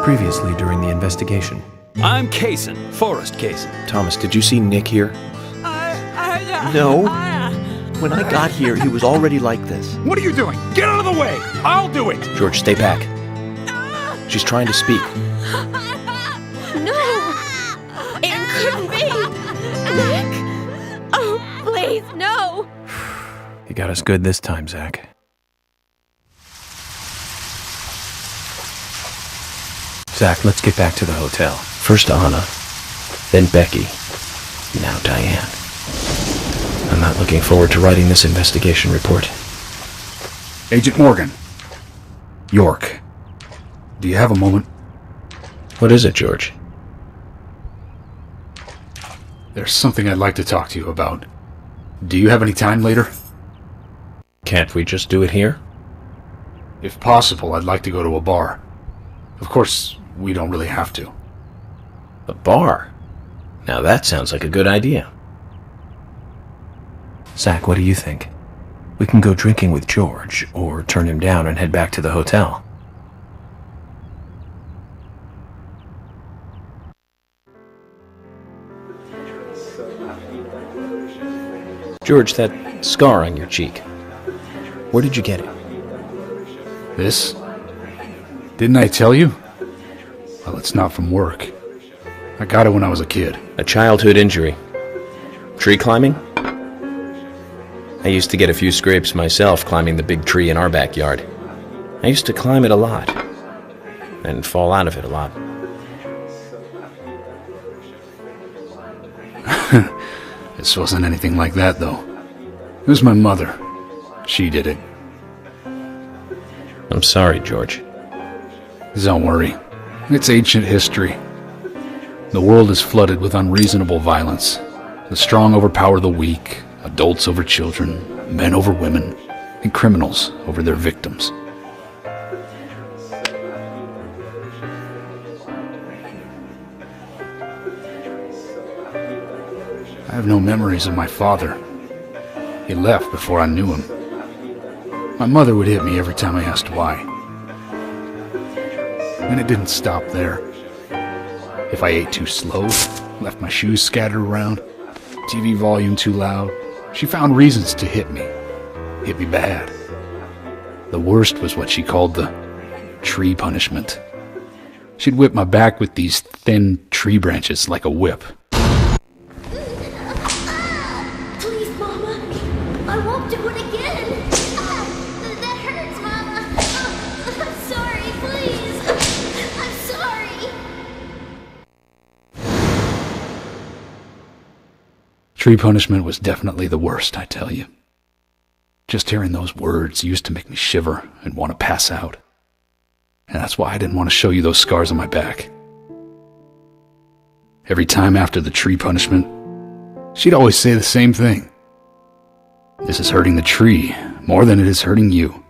Previously during the investigation. I'm Kaysen, Forrest Kaysen. Thomas, did you see Nick here? No. When I got here, he was already like this. What are you doing? Get out of the way! I'll do it! George, stay back. She's trying to speak. No! It couldn't be! Nick! Oh, please, no! You got us good this time, Zach. Zach, let's get back to the hotel. First Anna, then Becky, now Diane. I'm not looking forward to writing this investigation report. Agent Morgan. York. Do you have a moment? What is it, George? There's something I'd like to talk to you about. Do you have any time later? Can't we just do it here? If possible, I'd like to go to a bar. Of course, we don't really have to. A bar? Now that sounds like a good idea. Zach, what do you think? We can go drinking with George, or turn him down and head back to the hotel. George, that scar on your cheek. Where did you get it? This? Didn't I tell you? Well, it's not from work. I got it when I was a kid. A childhood injury. Tree climbing? I used to get a few scrapes myself climbing the big tree in our backyard. I used to climb it a lot, and fall out of it a lot. This wasn't anything like that, though. It was my mother. She did it. I'm sorry, George. Don't worry. It's ancient history. The world is flooded with unreasonable violence. The strong overpower the weak, adults over children, men over women, and criminals over their victims. I have no memories of my father. He left before I knew him. My mother would hit me every time I asked why. And it didn't stop there. If I ate too slow, left my shoes scattered around, TV volume too loud, she found reasons to hit me. Hit me bad. The worst was what she called the tree punishment. She'd whip my back with these thin tree branches like a whip. Please, Mama. I won't do it again. That hurts, Mama. I'm sorry, please. I'm sorry. Tree punishment was definitely the worst, I tell you. Just hearing those words used to make me shiver and want to pass out. And that's why I didn't want to show you those scars on my back. Every time after the tree punishment, she'd always say the same thing. This is hurting the tree more than it is hurting you.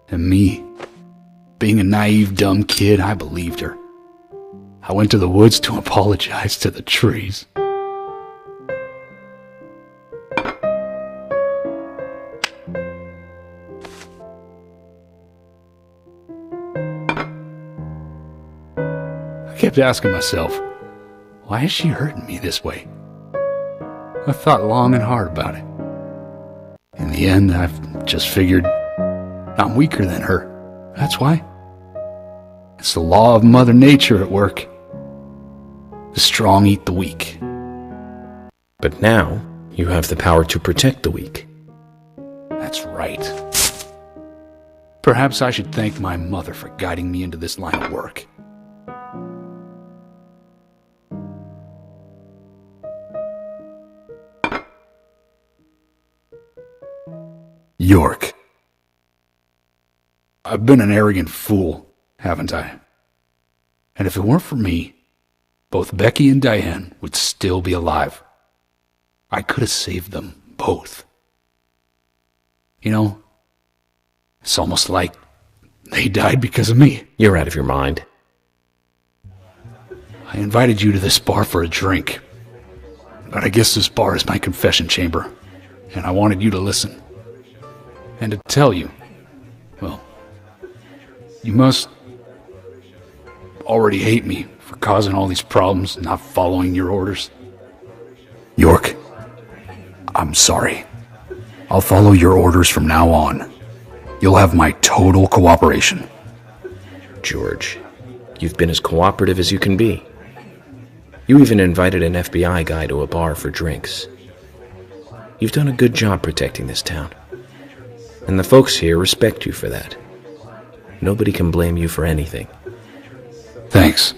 And me, being a naive, dumb kid, I believed her. I went to the woods to apologize to the trees. I kept asking myself, why is she hurting me this way? I thought long and hard about it. In the end, I've just figured I'm weaker than her. That's why. It's the law of Mother Nature at work. The strong eat the weak. But now, you have the power to protect the weak. That's right. Perhaps I should thank my mother for guiding me into this line of work. York. I've been an arrogant fool, haven't I? And if it weren't for me, both Becky and Diane would still be alive. I could have saved them both. You know, it's almost like they died because of me. You're out of your mind. I invited you to this bar for a drink. But I guess this bar is my confession chamber, and I wanted you to listen. And to tell you, well, you must already hate me for causing all these problems and not following your orders. York, I'm sorry. I'll follow your orders from now on. You'll have my total cooperation. George, you've been as cooperative as you can be. You even invited an FBI guy to a bar for drinks. You've done a good job protecting this town. And the folks here respect you for that. Nobody can blame you for anything. Thanks.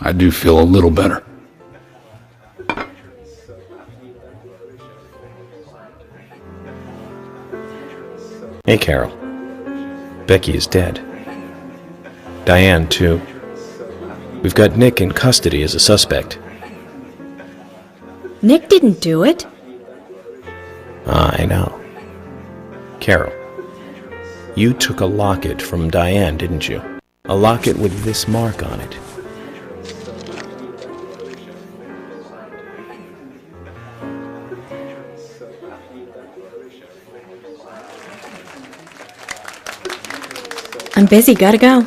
I do feel a little better. Hey, Carol. Becky is dead. Diane, too. We've got Nick in custody as a suspect. Nick didn't do it. I know. Carol, you took a locket from Diane, didn't you? A locket with this mark on it. I'm busy, gotta go.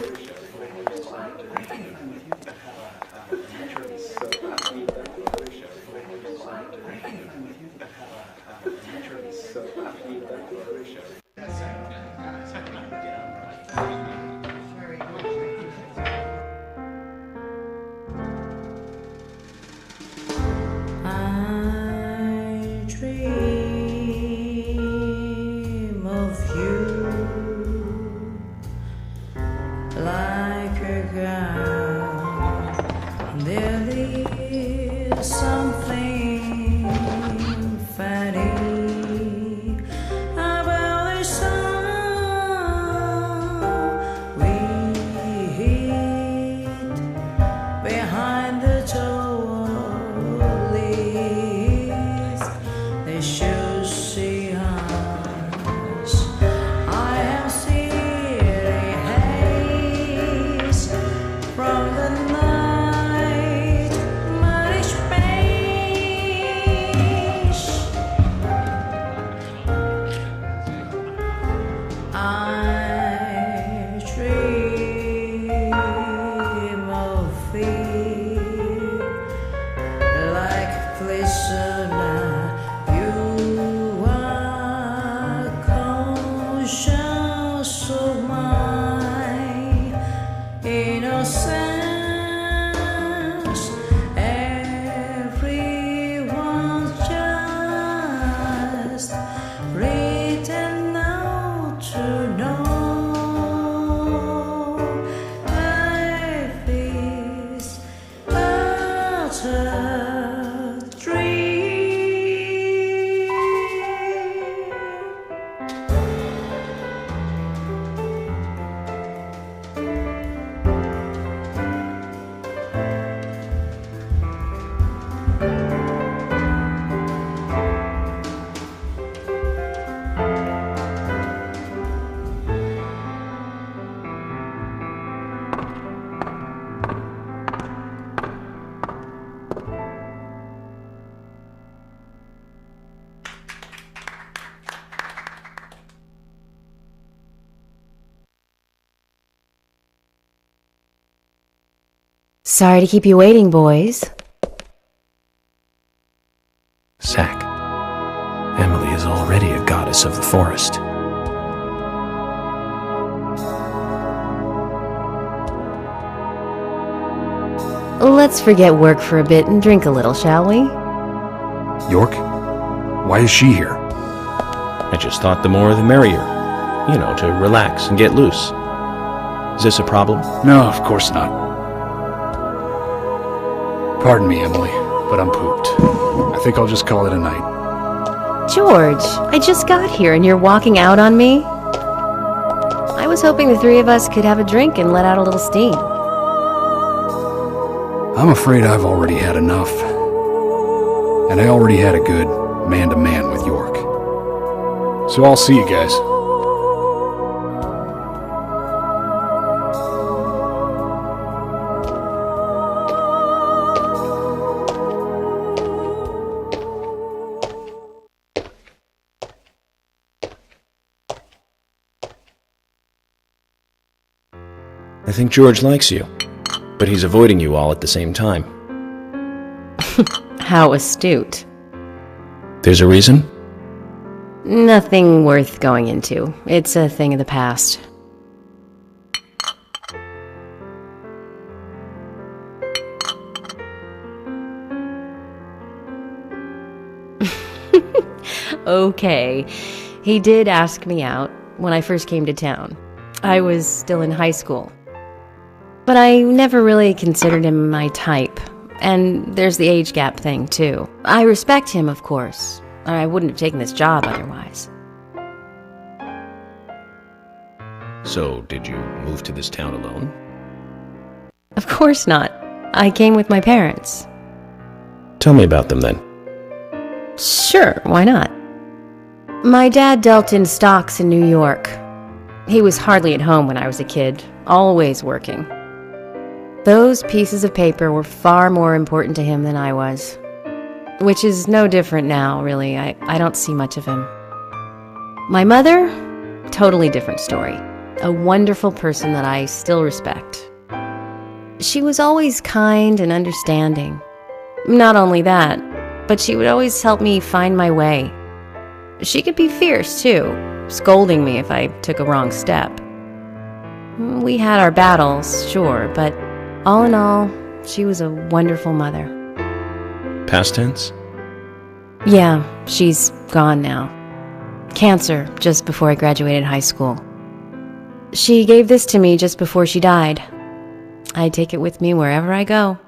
I dream of you like a girl. There is something funny about the song we hid behind the door. They should see us. I am city haze from the night, muddy space. I dream of thee like prisoner. You are conscious of my innocence. Everyone's just written out to know life is but a dream. Sorry to keep you waiting, boys. Zack, Emily is already a goddess of the forest. Let's forget work for a bit and drink a little, shall we? York, why is she here? I just thought the more the merrier. You know, to relax and get loose. Is this a problem? No, of course not. Pardon me, Emily, but I'm pooped. I think I'll just call it a night. George, I just got here and you're walking out on me? I was hoping the three of us could have a drink and let out a little steam. I'm afraid I've already had enough. And I already had a good man-to-man with York. So I'll see you guys. I think George likes you. But he's avoiding you all at the same time. How astute. There's a reason? Nothing worth going into. It's a thing of the past. Okay, he did ask me out when I first came to town. I was still in high school. But I never really considered him my type. And there's the age gap thing, too. I respect him, of course. I wouldn't have taken this job otherwise. So, did you move to this town alone? Of course not. I came with my parents. Tell me about them then. Sure, why not? My dad dealt in stocks in New York. He was hardly at home when I was a kid, always working. Those pieces of paper were far more important to him than I was. Which is no different now, really. I don't see much of him. My mother? Totally different story. A wonderful person that I still respect. She was always kind and understanding. Not only that, but she would always help me find my way. She could be fierce, too, scolding me if I took a wrong step. We had our battles, sure, but all in all, she was a wonderful mother. Past tense? Yeah, she's gone now. Cancer, just before I graduated high school. She gave this to me just before she died. I take it with me wherever I go.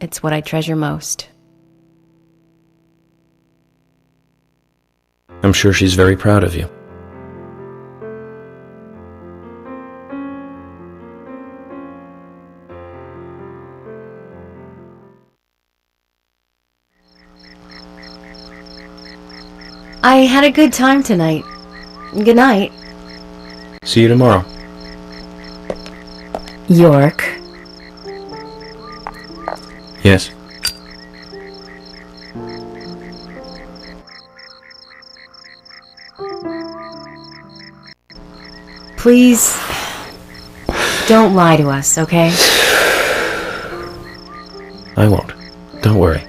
It's what I treasure most. I'm sure she's very proud of you. I had a good time tonight. Good night. See you tomorrow. York. Yes. Please, don't lie to us, okay? I won't. Don't worry.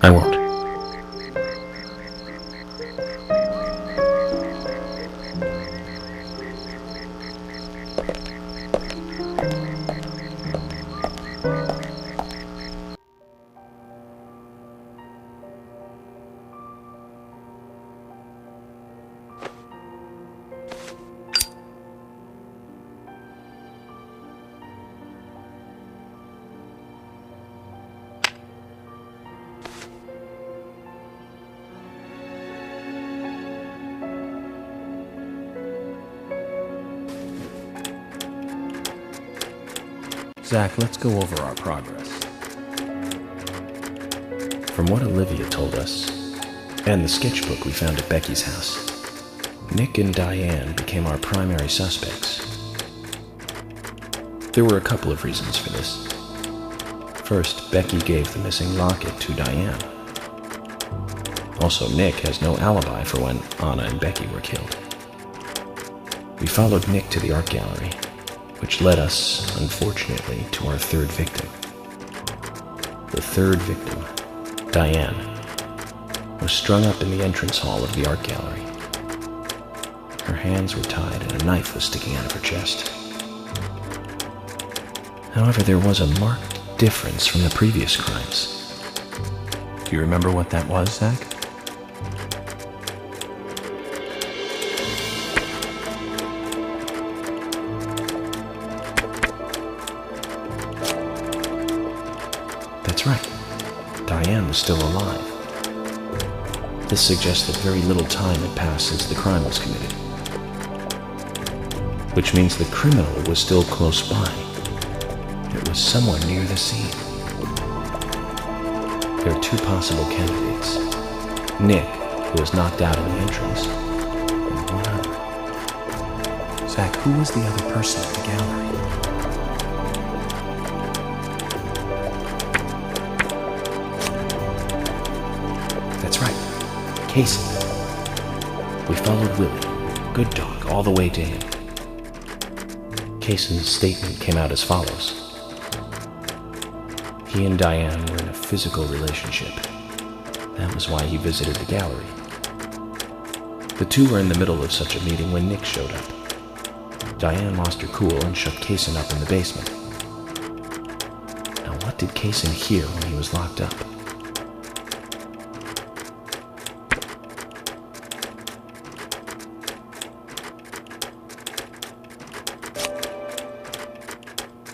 I won't. Zach, let's go over our progress. From what Olivia told us, and the sketchbook we found at Becky's house, Nick and Diane became our primary suspects. There were a couple of reasons for this. First, Becky gave the missing locket to Diane. Also, Nick has no alibi for when Anna and Becky were killed. We followed Nick to the art gallery, which led us, unfortunately, to our third victim. The third victim, Diane, was strung up in the entrance hall of the art gallery. Her hands were tied and a knife was sticking out of her chest. However, there was a marked difference from the previous crimes. Do you remember what that was, Zach? That's right. Diane was still alive. This suggests that very little time had passed since the crime was committed. Which means the criminal was still close by. It was somewhere near the scene. There are two possible candidates. Nick, who was knocked out in the entrance, and one other. Zach, who was the other person at the gallery? That's right, Casey. We followed Willie, good dog, all the way to him. Cason's statement came out as follows. He and Diane were in a physical relationship. That was why he visited the gallery. The two were in the middle of such a meeting when Nick showed up. Diane lost her cool and shut Kaysen up in the basement. Now, what did Kaysen hear when he was locked up?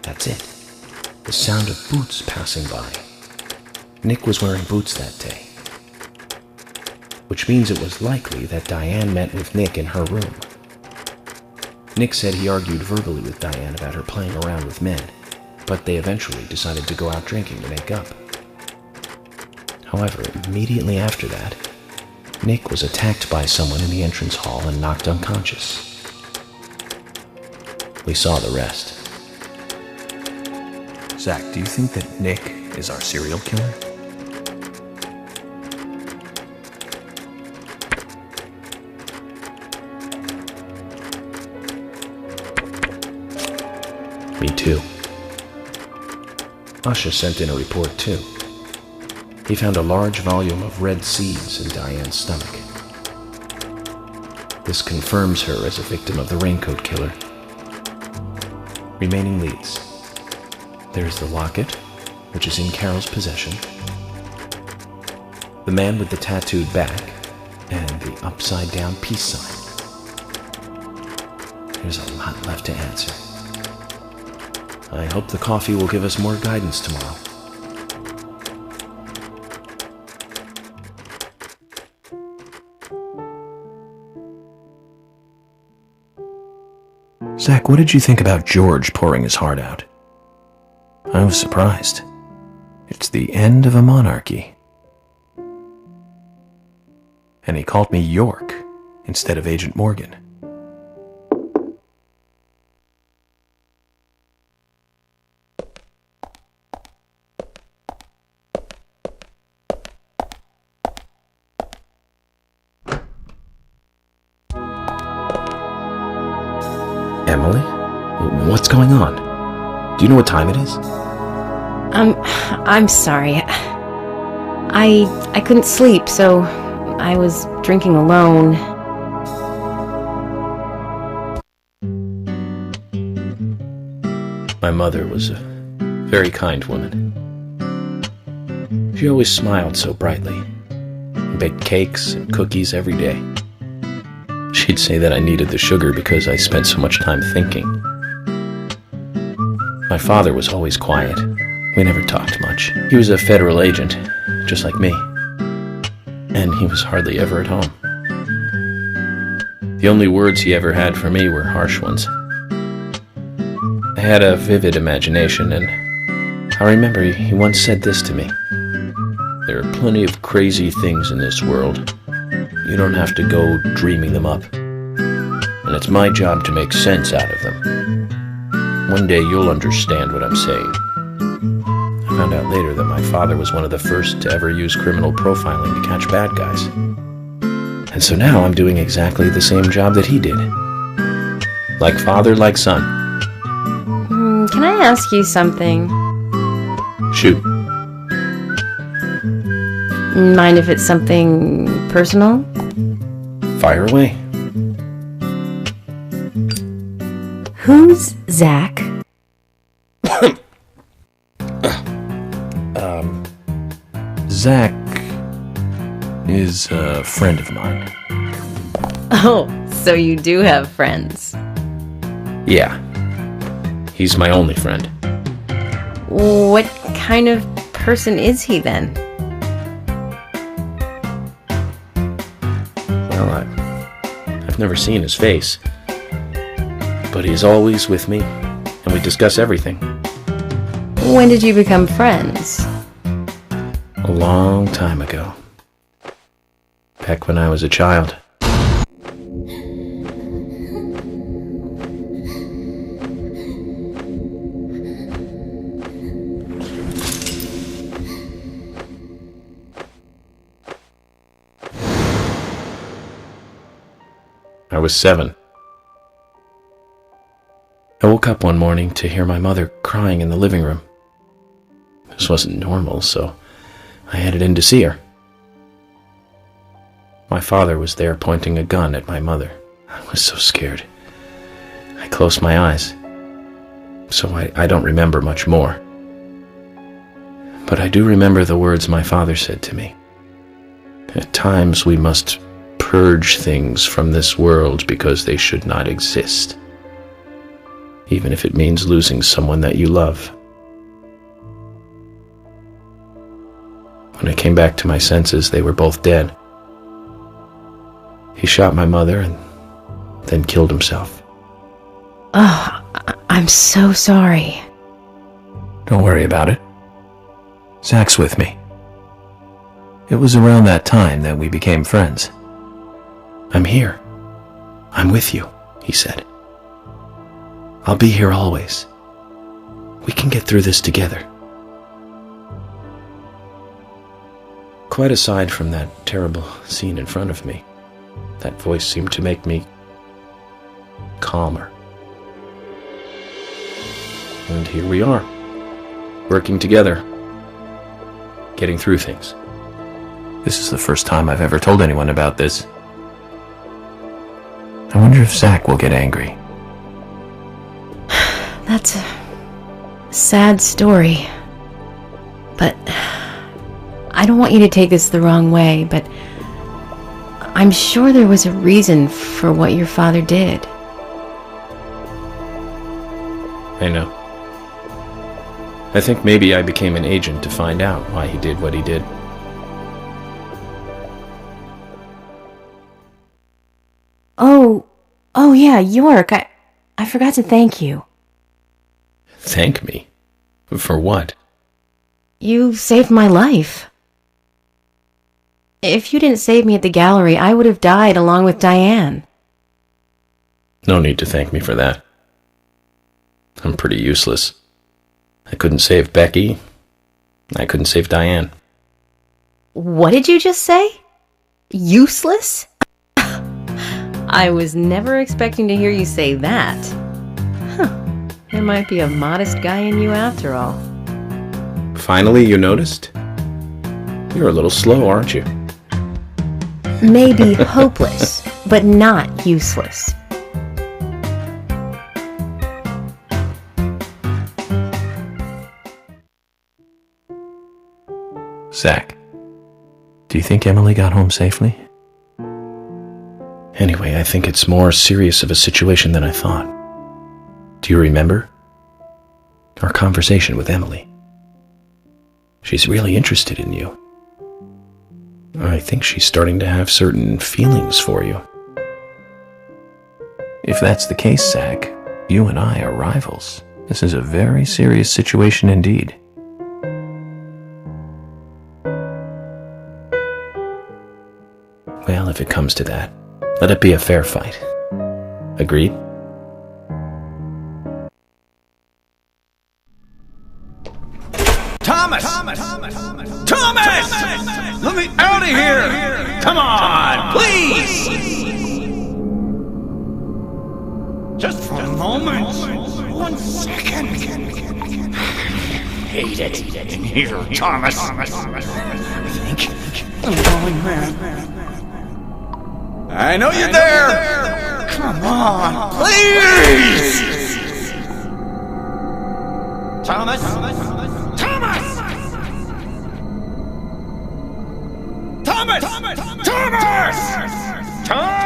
That's it. The sound of boots passing by. Nick was wearing boots that day, which means it was likely that Diane met with Nick in her room. Nick said he argued verbally with Diane about her playing around with men, but they eventually decided to go out drinking to make up. However, immediately after that, Nick was attacked by someone in the entrance hall and knocked unconscious. We saw the rest. Zach, do you think that Nick is our serial killer? Me too. Asha sent in a report too. He found a large volume of red seeds in Diane's stomach. This confirms her as a victim of the Raincoat Killer. Remaining leads. There's the locket, which is in Carol's possession, the man with the tattooed back, and the upside-down peace sign. There's a lot left to answer. I hope the coffee will give us more guidance tomorrow. Zach, what did you think about George pouring his heart out? I was surprised. It's the end of a monarchy. And he called me York instead of Agent Morgan. Emily? What's going on? Do you know what time it is? I'm sorry. I couldn't sleep, so I was drinking alone. My mother was a very kind woman. She always smiled so brightly, and baked cakes and cookies every day. She'd say that I needed the sugar because I spent so much time thinking. My father was always quiet. We never talked much. He was a federal agent, just like me. And he was hardly ever at home. The only words he ever had for me were harsh ones. I had a vivid imagination, and I remember he once said this to me. There are plenty of crazy things in this world. You don't have to go dreaming them up. And it's my job to make sense out of them. One day you'll understand what I'm saying. I found out later that my father was one of the first to ever use criminal profiling to catch bad guys. And so now I'm doing exactly the same job that he did. Like father, like son. Can I ask you something? Shoot. Mind if it's something personal? Fire away. Who's Zach? Zach is a friend of mine. Oh, so you do have friends. Yeah. He's my only friend. What kind of person is he then? Well, I've never seen his face. But he's always with me, and we discuss everything. When did you become friends? A long time ago. Back when I was a child. I was 7. I woke up one morning to hear my mother crying in the living room. This wasn't normal, so I headed in to see her. My father was there pointing a gun at my mother. I was so scared. I closed my eyes, so I don't remember much more. But I do remember the words my father said to me. At times we must purge things from this world because they should not exist, even if it means losing someone that you love. When I came back to my senses, they were both dead. He shot my mother and then killed himself. Oh, I'm so sorry. Don't worry about it. Zach's with me. It was around that time that we became friends. I'm here. I'm with you, he said. I'll be here always. We can get through this together. Quite aside from that terrible scene in front of me, that voice seemed to make me calmer. And here we are, working together, getting through things. This is the first time I've ever told anyone about this. I wonder if Zach will get angry. That's a sad story. But I don't want you to take this the wrong way, but I'm sure there was a reason for what your father did. I know. I think maybe I became an agent to find out why he did what he did. Oh yeah, York, I forgot to thank you. Thank me? For what? You saved my life. If you didn't save me at the gallery, I would have died along with Diane. No need to thank me for that. I'm pretty useless. I couldn't save Becky. I couldn't save Diane. What did you just say? Useless? I was never expecting to hear you say that. There might be a modest guy in you after all. Finally, you noticed? You're a little slow, aren't you? Maybe hopeless, but not useless. Zach, do you think Emily got home safely? Anyway, I think it's more serious of a situation than I thought. Do you remember our conversation with Emily? She's really interested in you. I think she's starting to have certain feelings for you. If that's the case, Zach, you and I are rivals. This is a very serious situation indeed. Well, if it comes to that, let it be a fair fight. Agreed? Thomas! Thomas! Let me out of here! Come on, please! Just for a moment. 1 second. Hate it in here, Thomas. I think I'm going mad. I know you're there! Come on, please! Thomas! Thomas! Thomas! Thomas! Thomas!